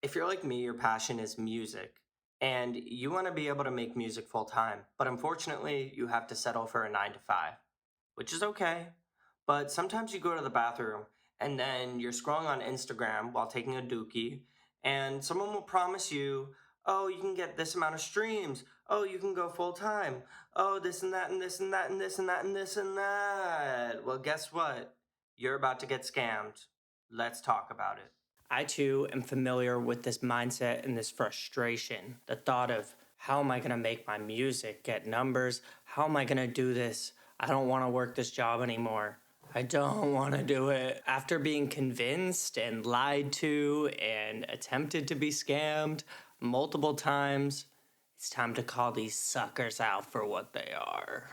If you're like me, your passion is music and you want to be able to make music full time, but unfortunately, you have to settle for a 9 to 5, which is okay. But sometimes you go to the bathroom and then you're scrolling on Instagram while taking a dookie, and someone will promise you, oh, you can get this amount of streams. Oh, you can go full time. Oh, this and that and this and that and this and that and this and that. Well, guess what? You're about to get scammed. Let's talk about it. I too am familiar with this mindset and this frustration. The thought of how am I going to make my music get numbers? How am I going to do this? I don't want to work this job anymore. I don't want to do it. After being convinced and lied to and attempted to be scammed multiple times, it's time to call these suckers out for what they are.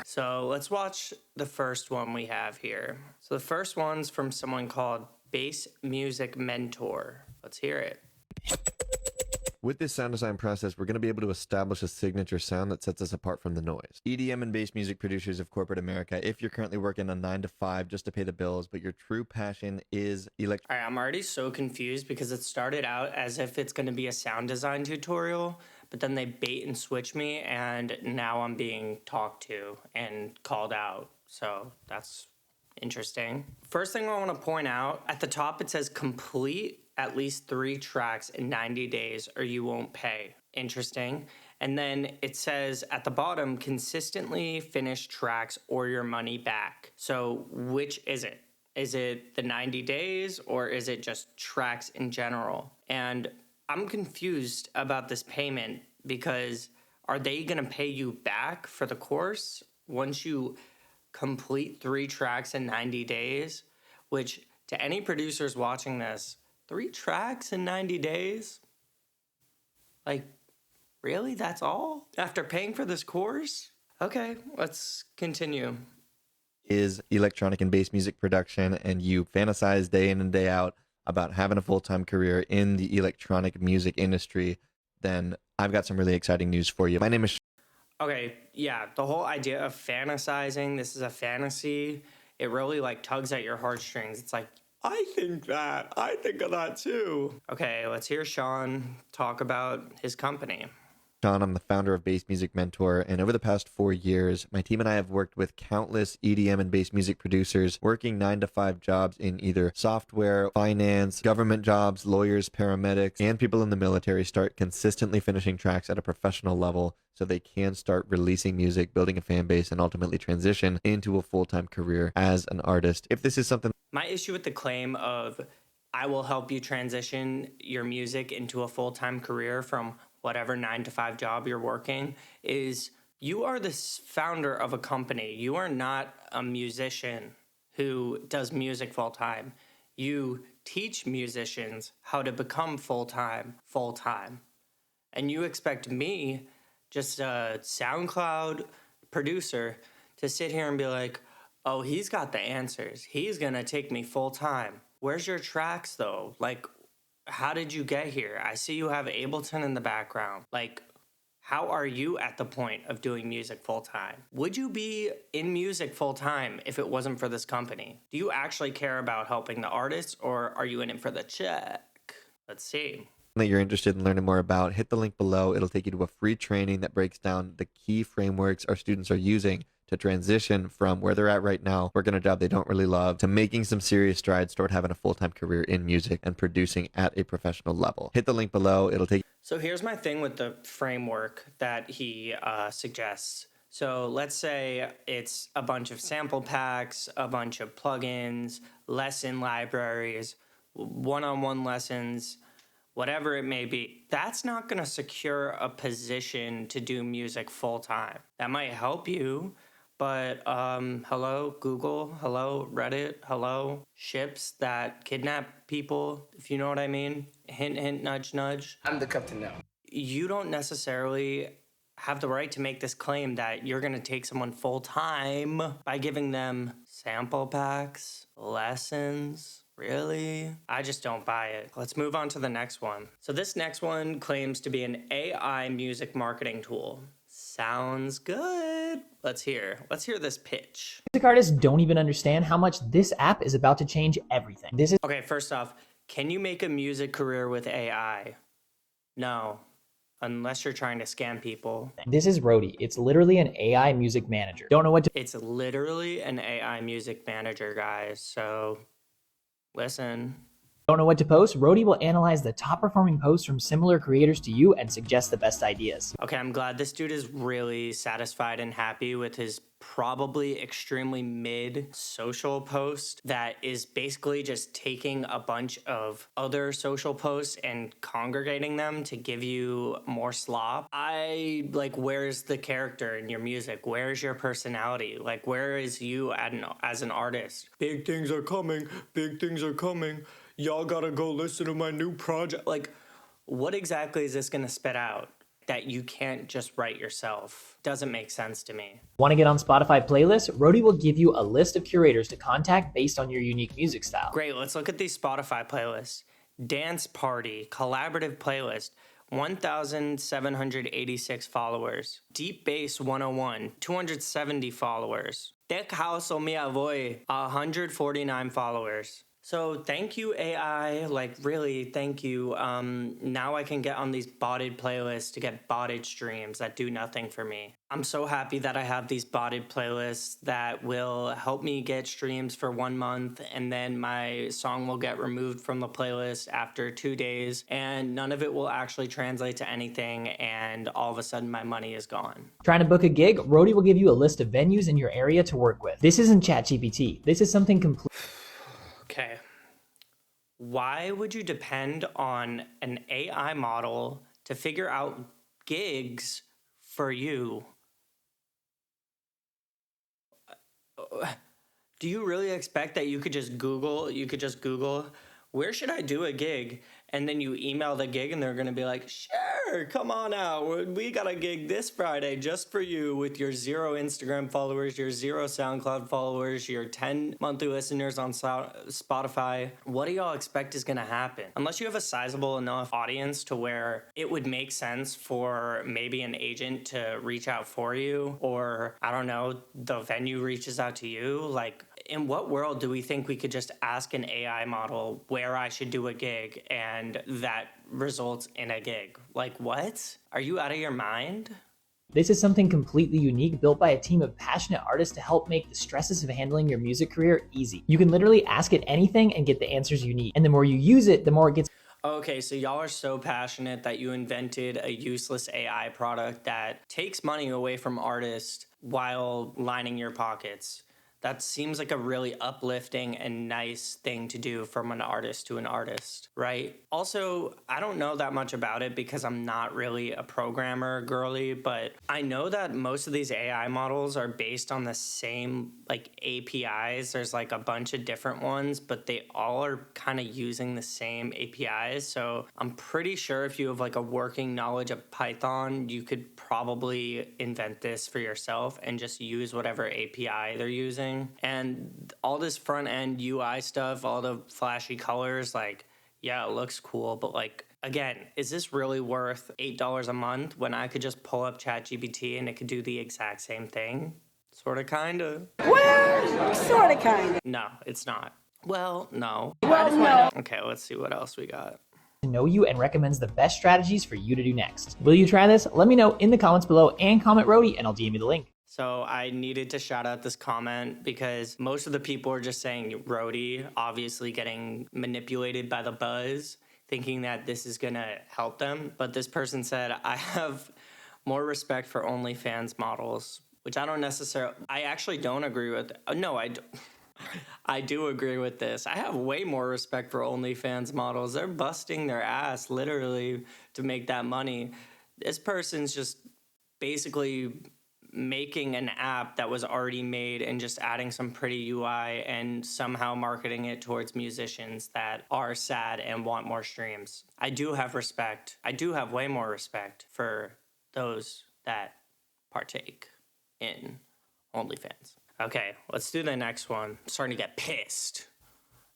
So let's watch the first one we have here. So the first one's from someone called Bass Music Mentor. Let's hear it. With this sound design process, we're going to be able to establish a signature sound that sets us apart from the noise. EDM and bass music producers of corporate America, if you're currently working a 9 to 5 just to pay the bills, but your true passion is All right, I'm already so confused because it started out as if it's going to be a sound design tutorial, but then they bait and switch me, and now I'm being talked to and called out. So that's interesting. First thing I want to point out, at the top it says complete at least 3 tracks in 90 days or you won't pay. Interesting. And then it says at the bottom, consistently finish tracks or your money back. So which is it? Is it the 90 days or is it just tracks in general? And I'm confused about this payment because are they going to pay you back for the course once you complete 3 tracks in 90 days? Which, to any producers watching this, 3 tracks in 90 days? Like, really? That's all? After paying for this course? Okay, let's continue. is electronic and bass music production, and you fantasize day in and day out about having a full-time career in the electronic music industry, then I've got some really exciting news for you. My name is Okay, yeah, the whole idea of fantasizing, this is a fantasy, it really like tugs at your heartstrings. It's like, I think of that too. Okay, let's hear Sean talk about his company. Sean. I'm the founder of Bass Music Mentor, and over the past 4 years, my team and I have worked with countless EDM and bass music producers working 9 to 5 jobs in either software, finance, government jobs, lawyers, paramedics, and people in the military start consistently finishing tracks at a professional level so they can start releasing music, building a fan base, and ultimately transition into a full-time career as an artist. If this is something... My issue with the claim of I will help you transition your music into a full-time career from whatever 9 to 5 job you're working is you are the founder of a company. You are not a musician who does music full-time. You teach musicians how to become full-time. And you expect me, just a SoundCloud producer, to sit here and be like, oh, he's got the answers. He's gonna take me full-time. Where's your tracks though? Like, how did you get here? I see you have Ableton in the background. Like, how are you at the point of doing music full-time? Would you be in music full-time if it wasn't for this company? Do you actually care about helping the artists, or are you in it for the check? Let's see. that you're interested in learning more about, hit the link below. It'll take you to a free training that breaks down the key frameworks our students are using to transition from where they're at right now, working a job they don't really love, to making some serious strides toward having a full-time career in music and producing at a professional level. Hit the link below. It'll take... So here's my thing with the framework that he suggests. So let's say it's a bunch of sample packs, a bunch of plugins, lesson libraries, one-on-one lessons, whatever it may be. That's not going to secure a position to do music full-time. That might help you, but hello, Google, hello, Reddit, hello, ships that kidnap people, if you know what I mean. Hint, hint, nudge, nudge. I'm the captain now. You don't necessarily have the right to make this claim that you're going to take someone full-time by giving them sample packs, lessons. Really? I just don't buy it. Let's move on to the next one. So this next one claims to be an AI music marketing tool. Sounds good. Let's hear this pitch. Music artists don't even understand how much this app is about to change everything. Okay, first off, Can you make a music career with AI? No, unless you're trying to scam people. This is Roadie. It's literally an AI music manager. Don't know what to It's literally an AI music manager, guys. So listen. post? Roadie will analyze the top performing posts from similar creators to you and suggest the best ideas. Okay, I'm glad this dude is really satisfied and happy with his probably extremely mid social post that is basically just taking a bunch of other social posts and congregating them to give you more slop. Where's the character in your music? Where's your personality? Like, where is you as an artist? Big things are coming. Big things are coming. Y'all gotta go listen to my new project. Like, what exactly is this gonna spit out that you can't just write yourself? Doesn't make sense to me. Want to get on Spotify playlists? Roadie will give you a list of curators to contact based on your unique music style. Great, let's look at these Spotify playlists. Dance Party, collaborative playlist, 1,786 followers. Deep Bass 101, 270 followers. Tech House o Mi Avoy, 149 followers. So thank you, AI. Like, really, thank you. Now I can get on these botted playlists to get botted streams that do nothing for me. I'm so happy that I have these botted playlists that will help me get streams for 1 month, and then my song will get removed from the playlist after 2 days, and none of it will actually translate to anything, and all of a sudden my money is gone. Trying to book a gig? Roadie will give you a list of venues in your area to work with. This isn't ChatGPT. This is something completely. Okay. Why would you depend on an AI model to figure out gigs for you? Do you really expect that you could just Google, where should I do a gig? And then you email the gig and they're going to be like, sure, come on out. We got a gig this Friday just for you with your 0 Instagram followers, your 0 SoundCloud followers, your 10 monthly listeners on Spotify. What do y'all expect is going to happen? Unless you have a sizable enough audience to where it would make sense for maybe an agent to reach out for you, or I don't know, the venue reaches out to you. Like, in what world do we think we could just ask an AI model where I should do a gig and that results in a gig? Like, what? Are you out of your mind? This is something completely unique, built by a team of passionate artists to help make the stresses of handling your music career easy. You can literally ask it anything and get the answers you need. And the more you use it, the more it gets. Okay, so y'all are so passionate that you invented a useless AI product that takes money away from artists while lining your pockets. That seems like a really uplifting and nice thing to do from an artist to an artist, right? Also, I don't know that much about it because I'm not really a programmer girly, but I know that most of these AI models are based on the same like APIs. There's like a bunch of different ones, but they all are kind of using the same APIs. So I'm pretty sure if you have like a working knowledge of Python, you could probably invent this for yourself and just use whatever API they're using. And all this front end UI stuff, all the flashy colors, like, yeah, it looks cool, but like, again, is this really worth $8 a month when I could just pull up ChatGPT and it could do the exact same thing? Sort of, kind of. Well, sort of, kind of. No, it's not. Well, no. Well, no. Okay, let's see what else we got. To know you and recommends the best strategies for you to do next. Will you try this? Let me know in the comments below and comment Roadie and I'll DM you the link. So I needed to shout out this comment because most of the people are just saying Roadie, obviously getting manipulated by the buzz, thinking that this is gonna help them. But this person said, I have more respect for OnlyFans models, which I actually don't agree with. No, I do agree with this. I have way more respect for OnlyFans models. They're busting their ass literally to make that money. This person's just basically making an app that was already made and just adding some pretty UI and somehow marketing it towards musicians that are sad and want more streams. I do have respect. I do have way more respect for those that partake in OnlyFans. Okay, let's do the next one. I'm starting to get pissed.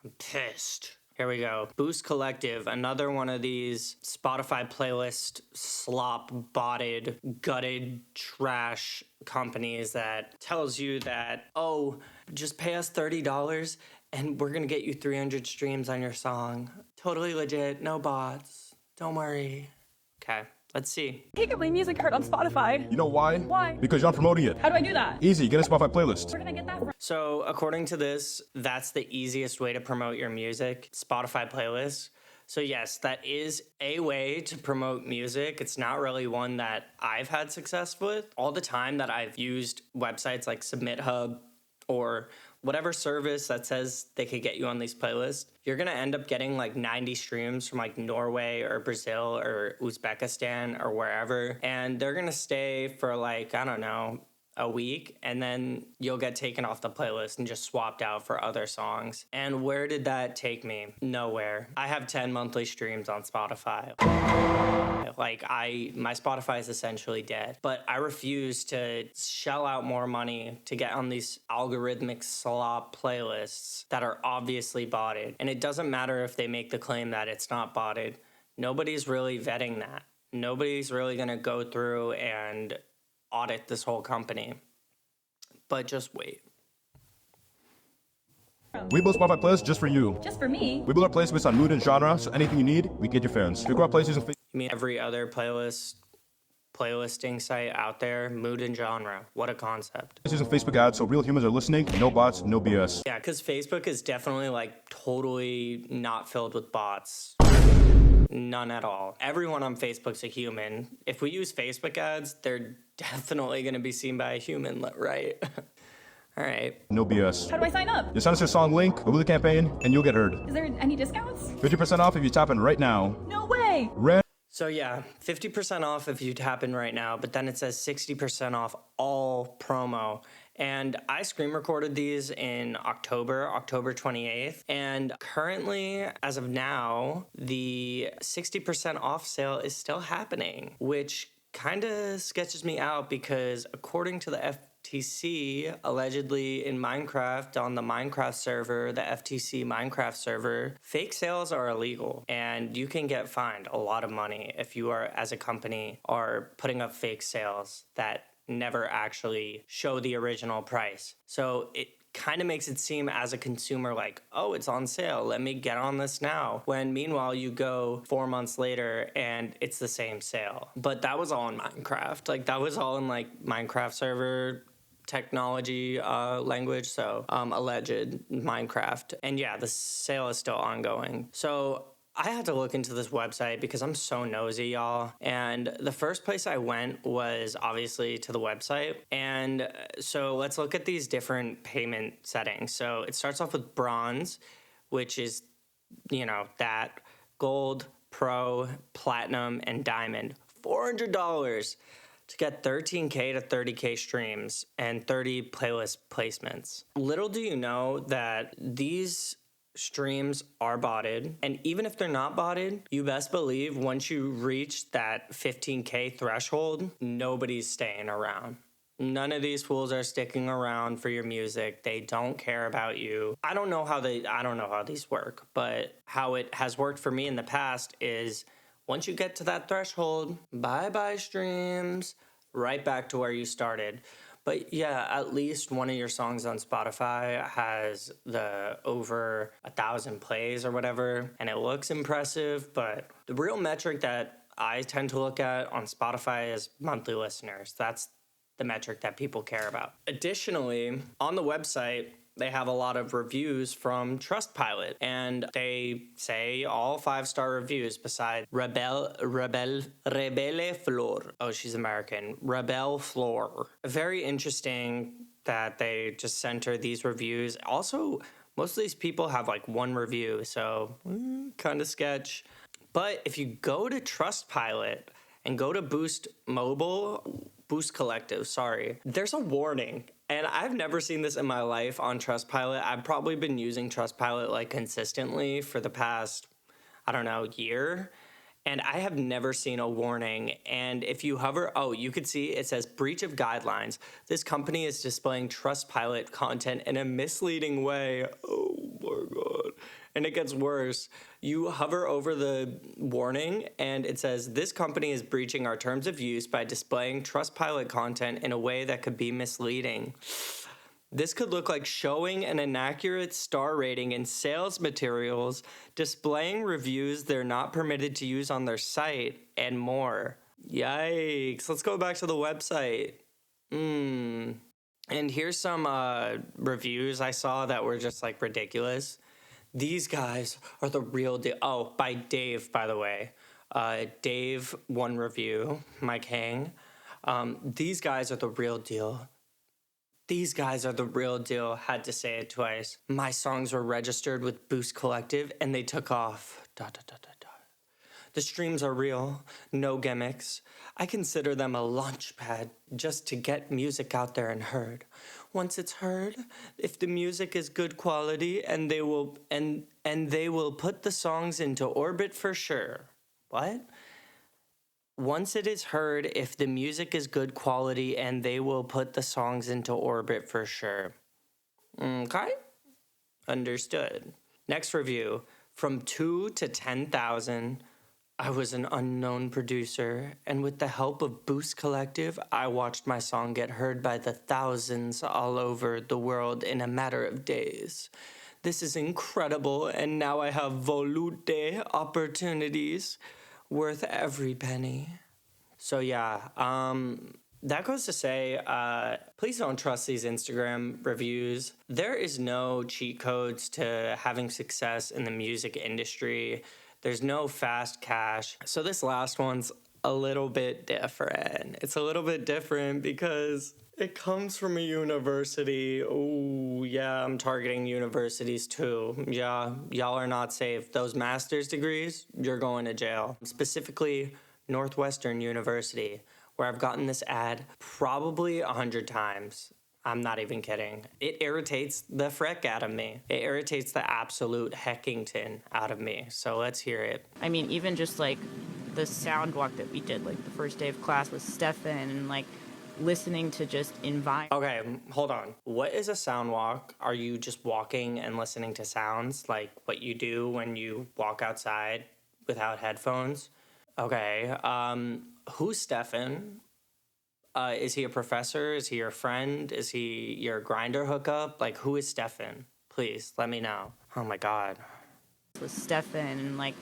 I'm pissed. Here we go. Boost Collective, another one of these Spotify playlist slop botted, gutted trash companies that tells you that, oh, just pay us $30 and we're gonna get you 300 streams on your song. Totally legit, no bots. Don't worry. Okay, let's see. Hey, get my music heard on Spotify. You know why? Why? Because you're not promoting it. How do I do that? Easy, get a Spotify playlist. Where can I get that from? So, according to this, that's the easiest way to promote your music, Spotify playlists. So, yes, that is a way to promote music. It's not really one that I've had success with. All the time that I've used websites like Submit Hub or whatever service that says they could get you on these playlists, you're gonna end up getting like 90 streams from like Norway or Brazil or Uzbekistan or wherever. And they're gonna stay for like, I don't know, a week, and then you'll get taken off the playlist and just swapped out for other songs. And where did that take me? Nowhere. I have 10 monthly streams on Spotify. Like my Spotify is essentially dead, but I refuse to shell out more money to get on these algorithmic slop playlists that are obviously botted. And it doesn't matter if they make the claim that it's not botted. Nobody's really vetting that. Nobody's really gonna go through and audit this whole company. But just wait. We build Spotify playlists just for you. Just for me? We build our playlists based on mood and genre, so anything you need, we get your fans. We grow our playlists using You mean every other playlisting site out there, mood and genre. What a concept. Facebook ads, so real humans are listening. No bots, no BS. Yeah, because Facebook is definitely like totally not filled with bots. None at all. Everyone on Facebook's a human. If we use Facebook ads, they're definitely going to be seen by a human, right? All right. No BS. How do I sign up? Just send us your song link, we'll do the campaign, and you'll get heard. Is there any discounts? 50% off if you tap in right now. No way! So yeah, 50% off if you tap in right now, but then it says 60% off all promo. And I screen recorded these in October 28th. And currently, as of now, the 60% off sale is still happening, which kind of sketches me out because according to the FTC, allegedly in Minecraft, on the Minecraft server, the FTC Minecraft server, fake sales are illegal and you can get fined a lot of money if you are, as a company, are putting up fake sales that never actually show the original price. So it kind of makes it seem as a consumer like, oh, it's on sale, let me get on this now. When meanwhile you go 4 months later and it's the same sale. But that was all in Minecraft. Like that was all in like Minecraft server technology language, so alleged Minecraft. And yeah, the sale is still ongoing. So I had to look into this website because I'm so nosy, y'all. And the first place I went was obviously to the website. And so let's look at these different payment settings. So it starts off with bronze, which is, you know, that gold, pro, platinum, and diamond. $400 to get 13K to 30K streams and 30 playlist placements. Little do you know that these streams are botted, and even if they're not botted, you best believe once you reach that 15K threshold, nobody's staying around. None of these fools are sticking around for your music. They don't care about you. I don't know how these work, but how it has worked for me in the past is once you get to that threshold, bye-bye streams, right back to where you started. But yeah, at least one of your songs on Spotify has the over 1,000 plays or whatever, and it looks impressive, but the real metric that I tend to look at on Spotify is monthly listeners. That's the metric that people care about. Additionally, on the website, they have a lot of reviews from Trustpilot, and they say all 5-star reviews besides Rebelle Flor. Oh, she's American. Rebelle Flor. Very interesting that they just center these reviews. Also, most of these people have like one review, so kind of sketch. But if you go to Trustpilot and go to Boost Collective, there's a warning. And I've never seen this in my life on Trustpilot. I've probably been using Trustpilot like consistently for the past, I don't know, year. And I have never seen a warning. And if you hover, you could see it says breach of guidelines. This company is displaying Trustpilot content in a misleading way. Oh my God. And it gets worse. You hover over the warning and it says, this company is breaching our terms of use by displaying Trustpilot content in a way that could be misleading. This could look like showing an inaccurate star rating in sales materials, displaying reviews they're not permitted to use on their site, and more. Yikes. Let's go back to the website. And here's some reviews I saw that were just like ridiculous. These guys are the real deal. Oh, by Dave, by the way. Dave, one review, Mike Hang. These guys are the real deal. These guys are the real deal. Had to say it twice. My songs were registered with Boost Collective and they took off. ... The streams are real, no gimmicks. I consider them a launch pad just to get music out there and heard. Once it's heard, if the music is good quality, and they will put the songs into orbit for sure. What? Once it is heard, if the music is good quality, and they will put the songs into orbit for sure. Okay? Understood. Next review. From 2 to 10,000, I was an unknown producer, and with the help of Boost Collective, I watched my song get heard by the thousands all over the world in a matter of days. This is incredible, and now I have volute opportunities worth every penny. So yeah, that goes to say, please don't trust these Instagram reviews. There is no cheat codes to having success in the music industry. There's no fast cash. So this last one's a little bit different. It's a little bit different because it comes from a university. Oh, yeah, I'm targeting universities too. Yeah, y'all are not safe. Those master's degrees, you're going to jail. Specifically, Northwestern University, where I've gotten this ad probably 100 times. I'm not even kidding. It irritates the frick out of me. It irritates the absolute heckington out of me. So let's hear it. I mean, even just like the sound walk that we did, like the first day of class with Stefan, and like listening to just environment. Okay, hold on. What is a sound walk? Are you just walking and listening to sounds like what you do when you walk outside without headphones? Okay, who's Stefan? Is he a professor? Is he your friend? Is he your grinder hookup? Like, who is Stefan? Please, let me know. Oh my God. With Stefan, and like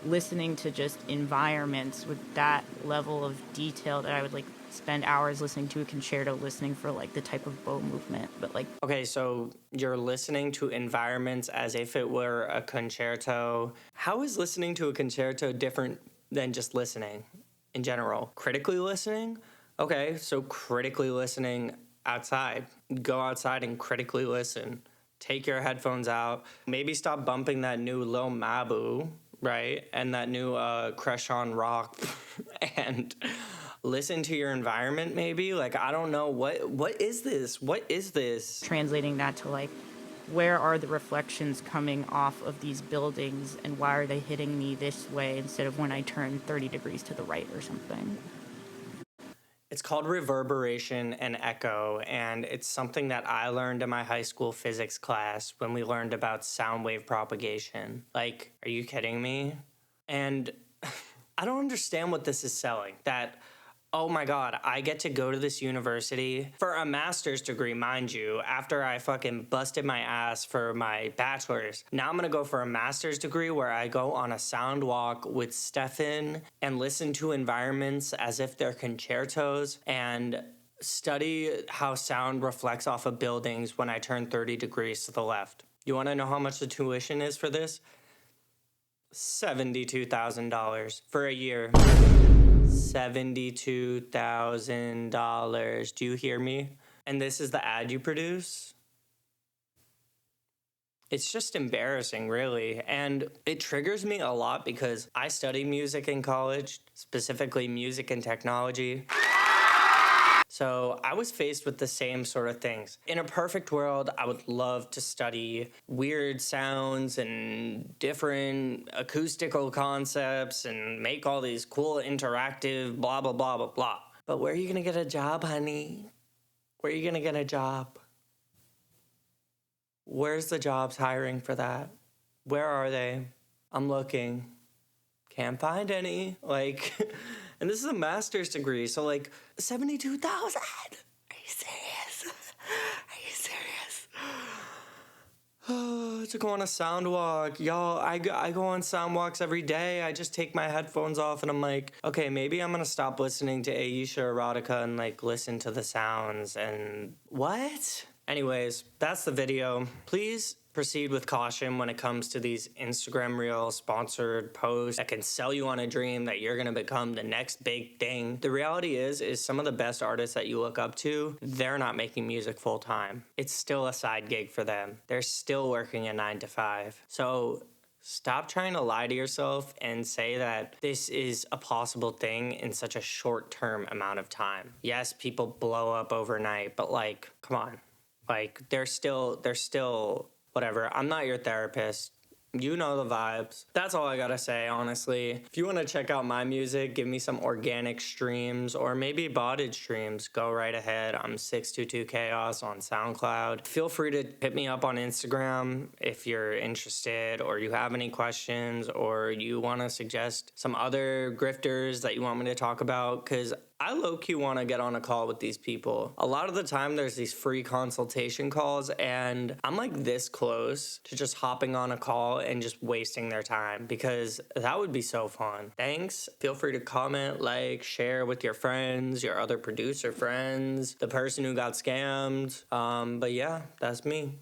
listening to just environments with that level of detail that I would like spend hours listening to a concerto, listening for like the type of bow movement, but like... Okay, so you're listening to environments as if it were a concerto. How is listening to a concerto different than just listening in general? Critically listening? Okay, so critically listening outside. Go outside and critically listen. Take your headphones out. Maybe stop bumping that new Lil Mabu, right? And that new Crescent Rock. And listen to your environment, maybe? Like, I don't know. What is this? What is this? Translating that to like, where are the reflections coming off of these buildings, and why are they hitting me this way instead of when I turn 30 degrees to the right or something? It's called reverberation and echo, and it's something that I learned in my high school physics class when we learned about sound wave propagation. Like, are you kidding me? And I don't understand what this is selling. That, oh my God, I get to go to this university for a master's degree, mind you, after I fucking busted my ass for my bachelor's. Now I'm gonna go for a master's degree where I go on a sound walk with Stefan and listen to environments as if they're concertos and study how sound reflects off of buildings when I turn 30 degrees to the left. You wanna know how much the tuition is for this? $72,000 for a year. $72,000. Do you hear me? And this is the ad you produce? It's just embarrassing, really. And it triggers me a lot because I studied music in college, specifically music and technology. So I was faced with the same sort of things. In a perfect world, I would love to study weird sounds and different acoustical concepts and make all these cool interactive blah, blah, blah, blah, blah. But where are you gonna get a job, honey? Where are you gonna get a job? Where's the jobs hiring for that? Where are they? I'm looking. Can't find any. Like... And this is a master's degree, so like 72,000. Are you serious? Are you serious? To go on a sound walk. Y'all, I go on sound walks every day. I just take my headphones off and I'm like, okay, maybe I'm gonna stop listening to Aisha Erotica and like listen to the sounds and what? Anyways, that's the video. Please proceed with caution when it comes to these Instagram Reel sponsored posts that can sell you on a dream that you're gonna become the next big thing. The reality is some of the best artists that you look up to, they're not making music full time. It's still a side gig for them. They're still working a 9 to 5. So stop trying to lie to yourself and say that this is a possible thing in such a short-term amount of time. Yes, people blow up overnight, but like, come on. Like, they're still whatever. I'm not your therapist. You know the vibes. That's all I gotta say, honestly. If you wanna check out my music, give me some organic streams or maybe botted streams, go right ahead. I'm 622chaos on SoundCloud. Feel free to hit me up on Instagram if you're interested or you have any questions or you wanna suggest some other grifters that you want me to talk about, because I low-key want to get on a call with these people. A lot of the time there's these free consultation calls and I'm like this close to just hopping on a call and just wasting their time because that would be so fun. Thanks. Feel free to comment, like, share with your friends, your other producer friends, the person who got scammed. But yeah, that's me.